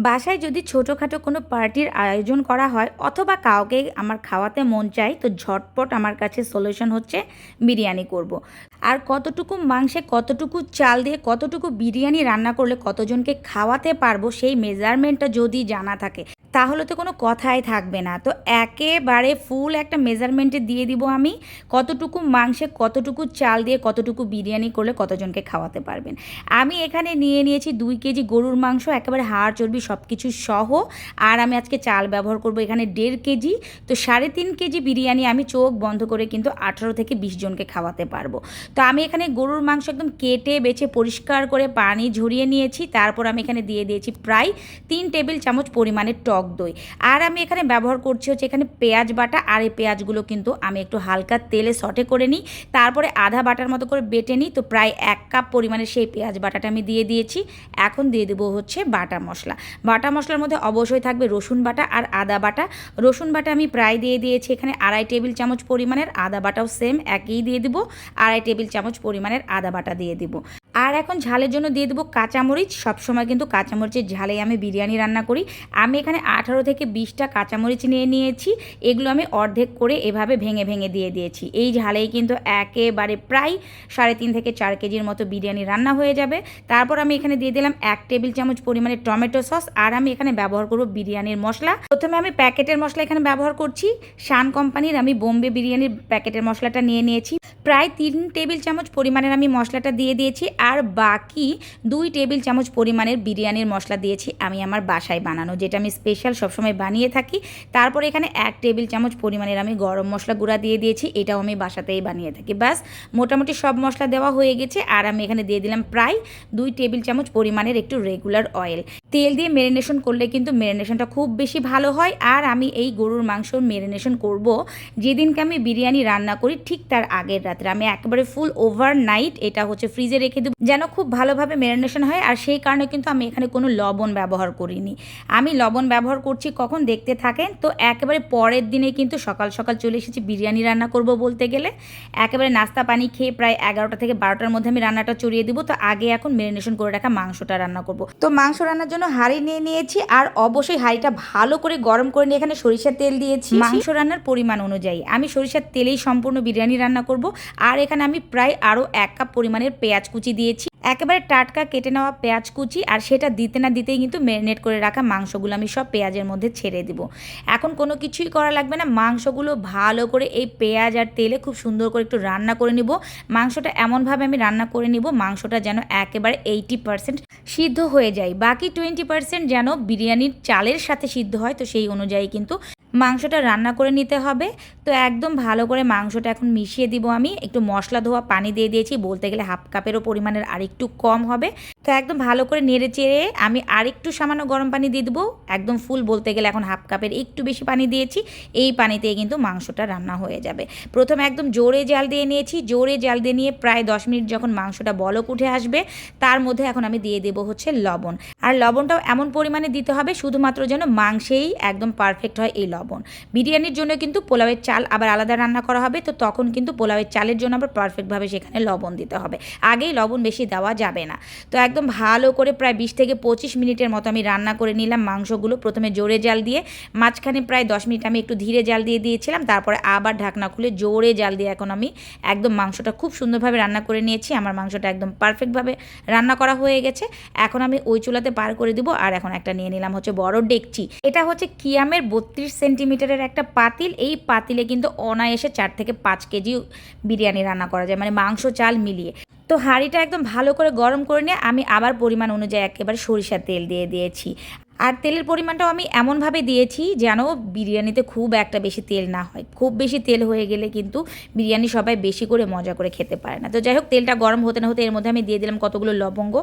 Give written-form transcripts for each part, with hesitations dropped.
বাসায় যদি ছোটোখাটো কোনো পার্টির আয়োজন করা হয় অথবা কাউকে আমার খাওয়াতে মন চায় তো ঝটপট আমার কাছে সলিউশন হচ্ছে বিরিয়ানি করব। আর কতটুকু মাংসে কতটুকু চাল দিয়ে কতটুকু বিরিয়ানি রান্না করলে কতজনকে খাওয়াতে পারবো সেই মেজারমেন্টটা যদি জানা থাকে তাহলে তো কোনো কথাই থাকবে না। তো একেবারে ফুল একটা মেজারমেন্টে দিয়ে দিব আমি কতটুকু মাংসে কতটুকু চাল দিয়ে কতটুকু বিরিয়ানি করলে কতজনকে খাওয়াতে পারবেন। আমি এখানে নিয়েছি 2 কেজি গরুর মাংস, একেবারে হাড় চর্বি সব কিছু সহ। আর আমি আজকে চাল ব্যবহার করব এখানে 1.5 কেজি। তো 3.5 কেজি বিরিয়ানি আমি চোখ বন্ধ করে কিন্তু 18 থেকে 20 জনকে খাওয়াতে পারবো। তো আমি এখানে গরুর মাংস একদম কেটে বেছে পরিষ্কার করে পানি ঝরিয়ে নিয়েছি। তারপর আমি এখানে দিয়ে দিয়েছি প্রায় 3 টেবিল চামচ পরিমাণের টক দই। আর আমি এখানে ব্যবহার করছি হচ্ছে এখানে পেঁয়াজ বাটা। আর এই পেঁয়াজগুলো কিন্তু আমি একটু হালকা তেলে সটে করে নিই, তারপরে আধা বাটার মতো করে বেটে নিই। তো প্রায় 1 কাপ পরিমাণে সেই পেঁয়াজ বাটাটা আমি দিয়ে দিয়েছি। এখন দিয়ে দেবো হচ্ছে বাটা মশলা। বাটা মশলার মধ্যে অবশ্যই থাকবে রসুন বাটা আর আদা বাটা। রসুন বাটা আমি প্রায় দিয়ে দিয়েছি এখানে 2.5 টেবিল চামচ পরিমাণের, আদা বাটাও সেম একই দিয়ে দেবো, 2.5 টেবিল চামচ পরিমাণের আদা বাটা দিয়ে দেবো। আর এখন ঝালের জন্য দিয়ে দেবো কাঁচামরিচ। সবসময় কিন্তু কাঁচামরিচের ঝালেই আমি বিরিয়ানি রান্না করি। আমি এখানে 18 থেকে 20টা কাঁচামরিচ নিয়েছি। এগুলো আমি অর্ধেক করে এভাবে ভেঙে ভেঙে দিয়ে দিয়েছি। এই ঝালেই কিন্তু একেবারে প্রায় 3.5 থেকে 4 কেজির মতো বিরিয়ানি রান্না হয়ে যাবে। তারপর আমি এখানে দিয়ে দিলাম 1 টেবিল চামচ পরিমাণে টমেটো সস। আর আমি এখানে ব্যবহার করব বিরিয়ানির মশলা। প্রথমে আমি প্যাকেটের মশলা এখানে ব্যবহার করছি শান কোম্পানির। আমি বোম্বে বিরিয়ানির প্যাকেটের মশলাটা নিয়েছি। প্রায় 3 টেবিল চামচ পরিমাণের আমি মশলাটা দিয়ে দিয়েছি। আর বাকি 2 টেবিল চামচ পরিমাণের বিরিয়ানির মশলা দিয়েছি আমি আমার বাসায় বানানো, যেটা আমি স্পেশাল সবসময় বানিয়ে থাকি। তারপর এখানে 1 টেবিল চামচ পরিমাণের আমি গরম মশলা গুঁড়া দিয়ে দিয়েছি, এটাও আমি বাসাতেই বানিয়ে থাকি। ব্যাস মোটামুটি সব মশলা দেওয়া হয়ে গেছে। আর আমি এখানে দিয়ে দিলাম প্রায় 2 টেবিল চামচ পরিমাণের একটু রেগুলার অয়েল। তেল দিয়ে মেরিনেশন করলে কিন্তু মেরিনেশনটা খুব বেশি ভালো হয়। আর আমি এই গরুর মাংসর মেরিনেশন করব যেদিনকে আমি বিরিয়ানি রান্না করি ঠিক তার আগের রাত্রে। আমি একেবারে ফুল ওভারনাইট এটা হচ্ছে ফ্রিজে রেখে দেবো যেন খুব ভালোভাবে মেরিনেশন হয়। আর সেই কারণে কিন্তু আমি এখানে কোনো লবণ ব্যবহার করিনি। আমি লবণ ব্যবহার করছি কখন দেখতে থাকেন। তো একেবারে পরের দিনে কিন্তু সকাল সকাল চলে এসেছি বিরিয়ানি রান্না করব বলতে গেলে। একেবারে নাস্তা পানি খেয়ে প্রায় 11টা থেকে 12টার মধ্যে আমি রান্নাটা চড়িয়ে দিব। তো আগে এখন মেরিনেশন করে রাখা মাংসটা রান্না করব। তো মাংস রান্নার জন্য হাঁড়ি নিয়েছি। আর অবশ্যই হাঁড়িটা ভালো করে গরম করে নিয়ে এখানে সরিষার তেল দিয়েছি মাংস রান্নার পরিমাণ অনুযায়ী। আমি সরিষার তেলেই সম্পূর্ণ বিরিয়ানি রান্না করব। আর এখানে আমি প্রায় আরও 1 কাপ পরিমাণের পেঁয়াজ কুচি দিয়েছি, একেবারে টাটকা কেটে নেওয়া পেঁয়াজ কুচি। আর সেটা দিতে না দিতেই কিন্তু ম্যারিনেট করে রাখা মাংসগুলো আমি সব পেঁয়াজের মধ্যে ছেড়ে দেব। এখন কোনো কিছুই করা লাগবে না, মাংসগুলো ভালো করে এই পেঁয়াজ আর তেলে খুব সুন্দর করে একটু রান্না করে নিব। মাংসটা এমনভাবে আমি রান্না করে নিব মাংসটা যেন একেবারে 80% সিদ্ধ হয়ে যায়, বাকি 20% যেন বিরিয়ানির চালের সাথে সিদ্ধ হয়। তো সেই অনুযায়ী কিন্তু মাংসটা রান্না করে নিতে হবে। তো একদম ভালো করে মাংসটা এখন মিশিয়ে দিব। আমি একটু মশলা ধোয়া পানি দিয়ে দিয়েছি, বলতে গেলে 1/2 কাপেরও পরিমাণের আরেকটু কম হবে। তো একদম ভালো করে নেড়ে চেড়ে আমি আরেকটু সামান্য গরম পানি দিয়ে দেবো। একদম ফুল বলতে গেলে এখন 1/2 কাপের একটু বেশি পানি দিয়েছি। এই পানিতেই কিন্তু মাংসটা রান্না হয়ে যাবে। প্রথমে একদম জোরে জাল দিয়ে নিয়েছি। জোরে জাল দিয়ে নিয়ে প্রায় 10 মিনিট যখন মাংসটা বলক উঠে আসবে তার মধ্যে এখন আমি দিয়ে দেবো হচ্ছে লবণ। আর লবণটাও এমন পরিমাণে দিতে হবে শুধুমাত্র যেন মাংসেই একদম পারফেক্ট হয় এই লবণ। বিরিয়ানির জন্য কিন্তু পোলাওয়ের চাল আবার আলাদা রান্না করা হবে। তো তখন কিন্তু পোলাওয়ের চালের জন্য আবার পারফেক্টভাবে সেখানে লবণ দিতে হবে, আগেই লবণ বেশি দেওয়া যাবে না। তো একদম ভালো করে প্রায় 20 থেকে 25 মিনিটের মতো আমি রান্না করে নিলাম মাংসগুলো। প্রথমে জোরে জাল দিয়ে, মাঝখানে প্রায় 10 মিনিট আমি একটু ধীরে জাল দিয়ে দিয়েছিলাম, তারপরে আবার ঢাকনা খুলে জোরে জাল দিয়ে এখন আমি একদম মাংসটা খুব সুন্দরভাবে রান্না করে নিয়েছি। আমার মাংসটা একদম পারফেক্টভাবে রান্না করা হয়ে গেছে। এখন আমি ওই চুলাতে পার করে দিব। আর এখন একটা নিয়ে নিলাম হচ্ছে বড় ডেকচি। এটা হচ্ছে কিয়ামের 32 সেন্টিমিটারের একটা পাতিল। এই পাতিলে কিন্তু অনায়াসে 4 থেকে 5 কেজি বিরিয়ানি রান্না করা যায়, মানে মাংস চাল মিলিয়ে। তো হাঁড়িটা একদম ভালো করে গরম করে নিয়ে আমি আবার পরিমাণ অনুযায়ী একেবারে সরিষার তেল দিয়ে দিয়েছি। আর তেলের পরিমাণটাও আমি এমনভাবে দিয়েছি যেন বিরিয়ানিতে খুব একটা বেশি তেল না হয়। খুব বেশি তেল হয়ে গেলে কিন্তু বিরিয়ানি সবাই বেশি করে মজা করে খেতে পারে না। তো যাই হোক, তেলটা গরম হতে না হতে এর মধ্যে আমি দিয়ে দিলাম কতগুলো লবঙ্গ।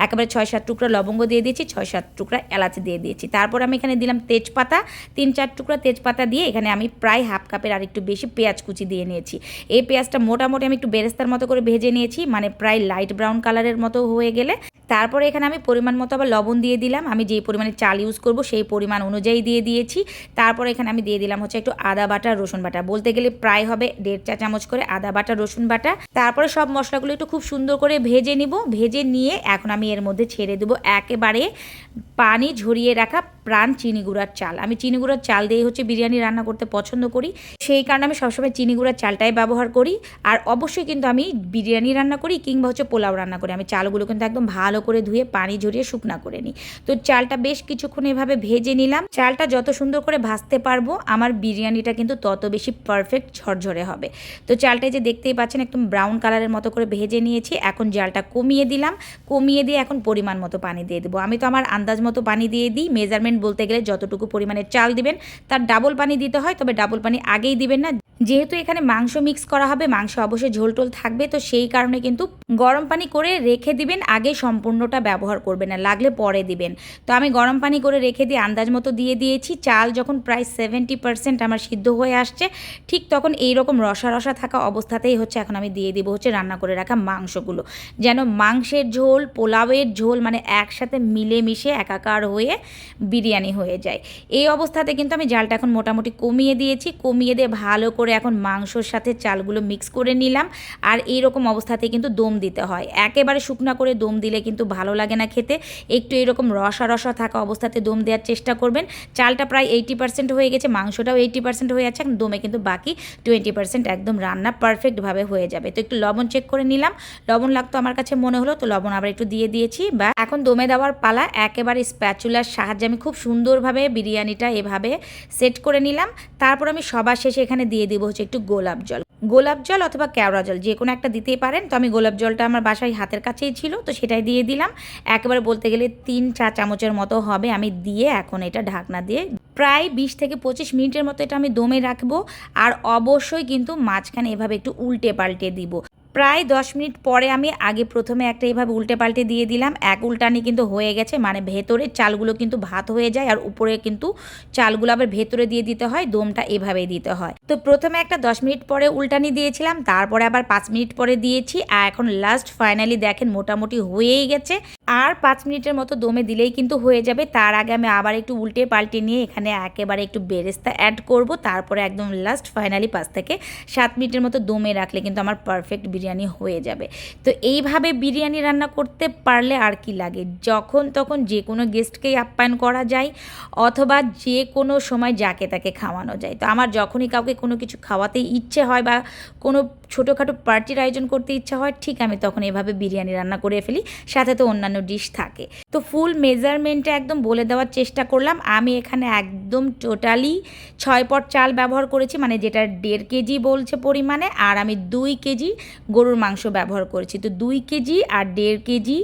একেবারে 6-7 টুকরা লবঙ্গ দিয়ে দিয়েছি, 6-7 টুকরা এলাচ দিয়ে দিয়েছি। তারপর আমি এখানে দিলাম তেজপাতা, 3-4 টুকরা তেজপাতা দিয়ে এখানে আমি প্রায় 1/2 কাপের আর একটু বেশি পেঁয়াজ কুচি দিয়ে নিয়েছি। এই পেঁয়াজটা মোটামুটি আমি একটু বেরেস্তার মতো করে ভেজে নিয়েছি, মানে প্রায় লাইট ব্রাউন কালারের মতো হয়ে গেলে তারপরে এখানে আমি পরিমাণ মতো আবার লবণ দিয়ে দিলাম, আমি যেই পরিমাণে চাল ইউজ করব সেই পরিমাণ অনুযায়ী দিয়ে দিয়েছি। তারপরে এখানে আমি দিয়ে দিলাম হচ্ছে একটু আদা বাটা রসুন বাটা, বলতে গেলে প্রায় হবে 1.5 চা চামচ করে আদা বাটা রসুন বাটা। তারপরে সব মশলাগুলো একটু খুব সুন্দর করে ভেজে নিব, ভেজে নিয়ে এখন আমি এর মধ্যে ছেড়ে দেবো একেবারে পানি ঝরিয়ে রাখা প্রাণ চিনি গুঁড়ার চাল। আমি চিনি গুঁড়ার চাল দিয়ে হচ্ছে বিরিয়ানি রান্না করতে পছন্দ করি, সেই কারণে আমি সবসময় চিনি গুঁড়ার চালটাই ব্যবহার করি। আর অবশ্যই কিন্তু আমি বিরিয়ানি রান্না করি কিংবা হচ্ছে পোলাও রান্না করি, আমি চালগুলো কিন্তু একদম ভালো করে ধুয়ে পানি ঝরিয়ে শুকনা করে নিই। তো চালটা বেশ কিছুক্ষণ এভাবে ভেজে নিলাম। চালটা যত সুন্দর করে ভাজতে পারবো আমার বিরিয়ানিটা কিন্তু তত বেশি পারফেক্ট ঝরঝরে হবে। তো চালটা যে দেখতেই পাচ্ছেন একদম ব্রাউন কালারের মতো করে ভেজে নিয়েছি। এখন জালটা কমিয়ে দিলাম, কমিয়ে দিয়ে এখন পরিমাণ মতো পানি দিয়ে দেবো। আমি তো আমার আন্দাজ মতো পানি দিয়ে দিই, মেজারমেন্ট বলতে গেলে যতটুকু পরিমাণে চাল দিবেন তার ডাবল পানি দিতে হয়, তবে ডাবল পানি আগেই দিবেন না, যেহেতু এখানে মাংস মিক্স করা হবে, মাংস অবশ্যই ঝোলটোল থাকবে, তো সেই কারণে কিন্তু গরম পানি করে রেখে দিবেন, আগে সম্পূর্ণটা ব্যবহার করবেন না, লাগলে পরে দিবেন। তো আমি গরম পানি করে রেখে দিয়ে আন্দাজ মতো দিয়ে দিয়েছি। চাল যখন প্রায় 70% আমার সিদ্ধ হয়ে আসছে, ঠিক তখন এইরকম রসা রসা থাকা অবস্থাতেই হচ্ছে এখন আমি দিয়ে দিব হচ্ছে রান্না করে রাখা মাংসগুলো, যেন মাংসের ঝোল পোলাওয়ের ঝোল মানে একসাথে মিলেমিশে একাকার হয়ে বিরিয়ানি হয়ে যায়। এই অবস্থাতে কিন্তু আমি জালটা এখন মোটামুটি কমিয়ে দিয়েছি, কমিয়ে দিয়ে ভালো করে এখন মাংসর সাথে চালগুলো মিক্স করে নিলাম। আর এইরকম অবস্থাতে কিন্তু দম দিতে হয়, একেবারে শুকনা করে দম দিলে কিন্তু ভালো লাগে না খেতে, একটু এরকম রসা রসা থাকা অবস্থাতে দম দেওয়ার চেষ্টা করবেন। চালটা প্রায় 80% হয়ে গেছে, মাংসটাও 80% হয়ে যাচ্ছে, এখন দমে কিন্তু বাকি 20% একদম রান্না পারফেক্টভাবে হয়ে যাবে। তো একটু লবণ চেক করে নিলাম, লবণ লাগতো আমার কাছে মনে হলো, তো লবণ আবার একটু দিয়ে দিয়েছি। বা এখন দমে দেওয়ার পালা, একেবারে স্প্যাচুলার সাহায্যে আমি খুব সুন্দরভাবে বিরিয়ানিটা এভাবে সেট করে নিলাম। তারপর আমি সবার শেষে এখানে দিয়ে দিব হচ্ছে একটু গোলাপ জল, গোলাপ জল অথবা কেওড়া জল যে কোনো একটা দিতেই পারেন। তো আমি গোলাপ জলটা আমার বাসায় হাতের কাছেই ছিল, তো সেটাই দিয়ে দিলাম। একেবারে বলতে গেলে 3 চা চামচের মতো হবে, আমি দিয়ে এখন এটা ঢাকনা দিয়ে প্রায় 20 থেকে 25 মিনিটের মতো এটা আমি দমে রাখবো। আর অবশ্যই কিন্তু মাঝখানে এভাবে একটু উল্টে পাল্টে দিব। প্রায় 10 মিনিট পরে আমি প্রথমে একটা এইভাবে উল্টে পাল্টে দিয়ে দিলাম, এক উল্টানি কিন্তু হয়ে গেছে, মানে ভেতরে চালগুলো কিন্তু ভাত হয়ে যায় আর উপরে কিন্তু চালগুলো আবার ভেতরে দিয়ে দিতে হয়, দমটা এভাবেই দিতে হয়। তো প্রথমে একটা 10 মিনিট পরে উল্টানি দিয়েছিলাম, তারপরে আবার 5 মিনিট পরে দিয়েছি, আর এখন লাস্ট ফাইনালি দেখেন মোটামুটি হয়েই গেছে। আর 5 মিনিটের মতো দমে দিলেই কিন্তু হয়ে যাবে। তার আগে আমি আবার একটু উল্টে পাল্টে নিয়ে এখানে একেবারে একটু বেরেস্তা অ্যাড করব, তারপরে একদম লাস্ট ফাইনালি 5 থেকে 7 মিনিটের মতো দমে রাখলে কিন্তু আমার পারফেক্ট বিরিয়ানি হয়ে যাবে। তো এইভাবে বিরিয়ানি রান্না করতে পারলে আর কি লাগে, যখন তখন যে কোনো গেস্টকেই আপ্যায়ন করা যায় অথবা যে কোনো সময় যাকে তাকে খাওয়ানো যায়। তো আমার যখনই কাউকে কোনো কিছু খাওয়াতে ইচ্ছে হয় বা কোনো ছোটোখাটো পার্টির আয়োজন করতে ইচ্ছা হয়, ঠিক আমি তখন এভাবে বিরিয়ানি রান্না করে ফেলি, সাথে তো অন্যান্য ডিশ থাকে। তো ফুল মেজারমেন্টটা একদম বলে দেওয়ার চেষ্টা করলাম। আমি এখানে একদম টোটালি 6 পট চাল ব্যবহার করেছি, মানে যেটা 1.5 কেজি বলছে পরিমাণে, আর আমি 2 কেজি গরুর মাংস ব্যবহার করেছি। তো 2 কেজি আর 1.5 কেজি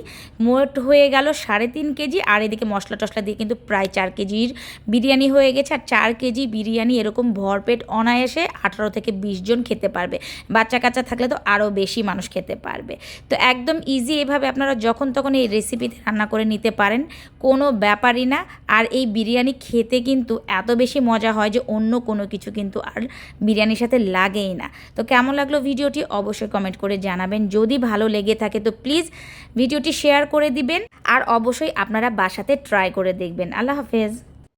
মোট হয়ে গেল 3.5 কেজি, আর এদিকে মশলা টশলা দিয়ে কিন্তু প্রায় 4 কেজির বিরিয়ানি হয়ে গেছে। আর 4 কেজি বিরিয়ানি এরকম ভরপেট অনায়াসে 18 থেকে 20 জন খেতে পারবে, বাচ্চা কাচ্চা থাকলে তো আরও বেশি মানুষ খেতে পারবে। তো একদম ইজি, এভাবে আপনারা যখন তখন এই রেসিপিতে রান্না করে নিতে পারেন, কোনো ব্যাপারই না। আর এই বিরিয়ানি খেতে কিন্তু এত বেশি মজা হয় যে অন্য কোনো কিছু কিন্তু আর বিরিয়ানির সাথে লাগেই না। তো কেমন লাগলো ভিডিওটি অবশ্যই কমেন্ট করে জানাবেন, যদি ভালো লেগে থাকে তো প্লিজ ভিডিওটি শেয়ার করে দিবেন, আর অবশ্যই আপনারা বাসাতে ট্রাই করে দেখবেন। আল্লাহ হাফেজ।